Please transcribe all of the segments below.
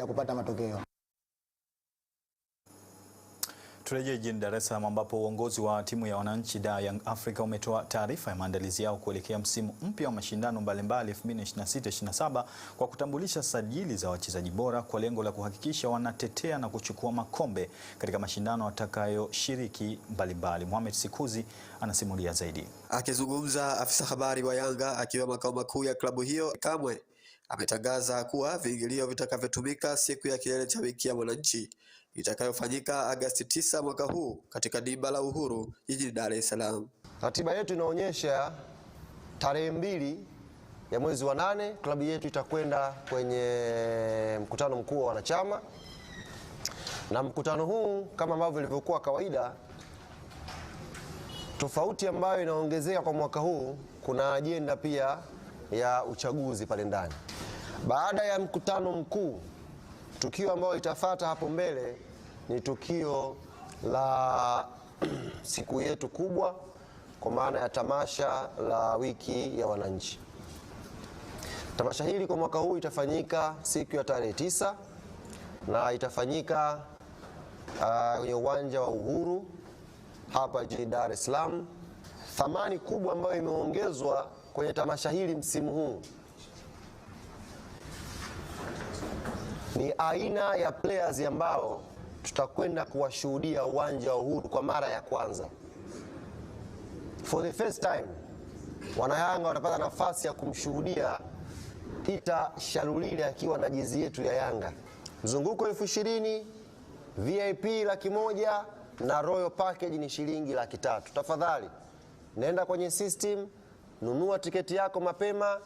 ya kupata matokeo. Turejee jijini Dar es Salaam ambapo uongozi wa timu ya wananchi Young Africa umetoa taarifa ya maandalizi yao kuelekea msimu mpya wa mashindano mbalimbali 2026-27 kwa kutambulisha sajili za wachezaji bora kwa lengo la kuhakikisha wanatetea na kuchukua makombe katika mashindano watakayoshiriki mbalimbali. Mohamed Sikuzi anasimulia zaidi. Akizungumza, afisa habari wa Yanga akiwa makao makuu ya klabu hiyo Kamwe ametangaza kuwa viingilio vitakavyotumika siku ya kilele cha wiki ya wananchi itakayofanyika Agosti 9 mwaka huu katika dimba la Uhuru jijini Dar es Salaam. Ratiba yetu inaonyesha tarehe 2 ya mwezi wa 8 klabu yetu itakwenda kwenye mkutano mkuu wa wanachama, na mkutano huu kama ambavyo ilivyokuwa kawaida, tofauti ambayo inaongezeka kwa mwaka huu, kuna ajenda pia ya uchaguzi pale ndani. Baada ya mkutano mkuu, tukio ambalo itafuata hapo mbele ni tukio la siku yetu kubwa kwa maana ya tamasha la wiki ya wananchi. Tamasha hili kwa mwaka huu itafanyika siku ya tarehe 9 na itafanyika kwenye uwanja wa Uhuru hapa jijini Dar es Salaam. Thamani kubwa ambayo imeongezwa kwenye tamasha hili msimu huu ni aina ya players ambao tutakwenda kuwashuhudia uwanja wa Uhuru kwa mara ya kwanza. For the first time, wanayanga watapata nafasi ya kumshuhudia Peter Shalulile akiwa na jezi yetu ya Yanga. Mzunguko 20,000, VIP 100,000 na Royal Package ni shilingi 300,000. Tafadhali nenda kwenye system, nunua tiketi yako mapema.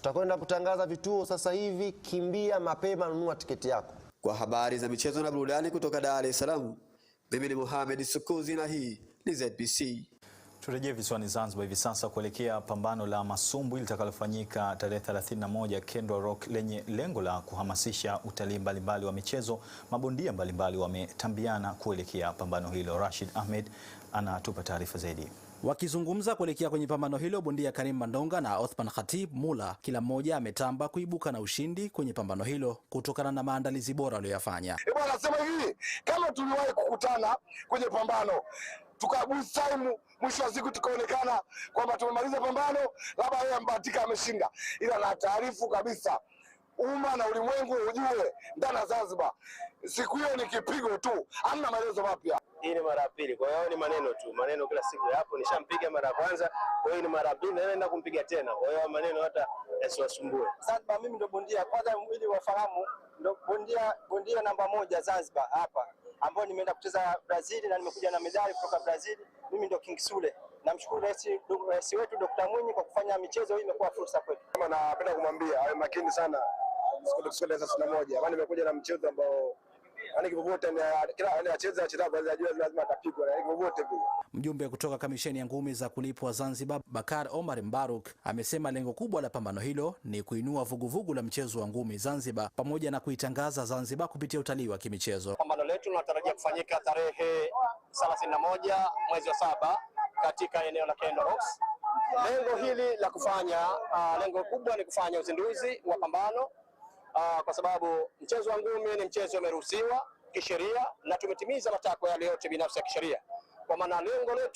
Tutakwenda kutangaza vituo sasa hivi, kimbia mapema, nunua tiketi yako. Kwa habari za michezo na burudani kutoka Dar es Salaam, mimi ni Mohamed Sikuzi na hii ni ZBC. Turejee visiwani Zanzibar hivi sasa kuelekea pambano la masumbwi litakalofanyika tarehe 31 Kendwa Rock lenye lengo la kuhamasisha utalii mbalimbali wa michezo. Mabondia mbalimbali wametambiana kuelekea pambano hilo. Rashid Ahmed anatupa taarifa zaidi. Wakizungumza kuelekea kwenye pambano hilo, bondia Karim Mandonga na Othman Khatib Mula kila mmoja ametamba kuibuka na ushindi kwenye pambano hilo kutokana na maandalizi bora waliyofanya. Bwana anasema hivi, kama tuliwahi kukutana kwenye pambano tukaboost time, mwisho wa siku tukaonekana kwamba tumemaliza pambano, labda yeye ambahatika ameshinda, ila na taarifu kabisa umma na ulimwengu ujue ndani ya Zanzibar siku hiyo ni kipigo tu, hamna maelezo mapya. Hii ni mara ya pili, kwa hiyo ni maneno tu, maneno kila siku hapo. Nishampiga mara ya kwanza, kwa hiyo ni mara ya pili na naenda kumpiga tena, kwa hiyo maneno hata yasiwasumbue. Zanzibar mimi ndo bondia kwanza, ili wafahamu, ndo bondia namba 1 Zanzibar hapa, ambao nimeenda kucheza Brazil na nimekuja na medali kutoka Brazil. Mimi ndo King Sule. Namshukuru rais wetu Dr. Mwinyi kwa kufanya michezo hii, imekuwa fursa kwetu. Kama napenda kumwambia awe makini sana siku 61, maana nimekuja na mchezo ambao kipopote kila anacheza lazima atapigwa kipopote vile. Mjumbe kutoka kamisheni ya ngumi za kulipwa Zanzibar, Bakar Omar Mbaruk, amesema lengo kubwa la pambano hilo ni kuinua vuguvugu la mchezo wa ngumi Zanzibar pamoja na kuitangaza Zanzibar kupitia utalii wa kimichezo. Pambano letu linatarajia kufanyika tarehe 31 mwezi wa 7 katika eneo la Kendwa Rocks. Lengo hili la kufanya lengo kubwa ni kufanya uzinduzi wa pambano kwa sababu mchezo wa ngumi ni mchezo umeruhusiwa kisheria na tumetimiza matakwa yale yote binafsi ya kisheria. Kwa maana lengo letu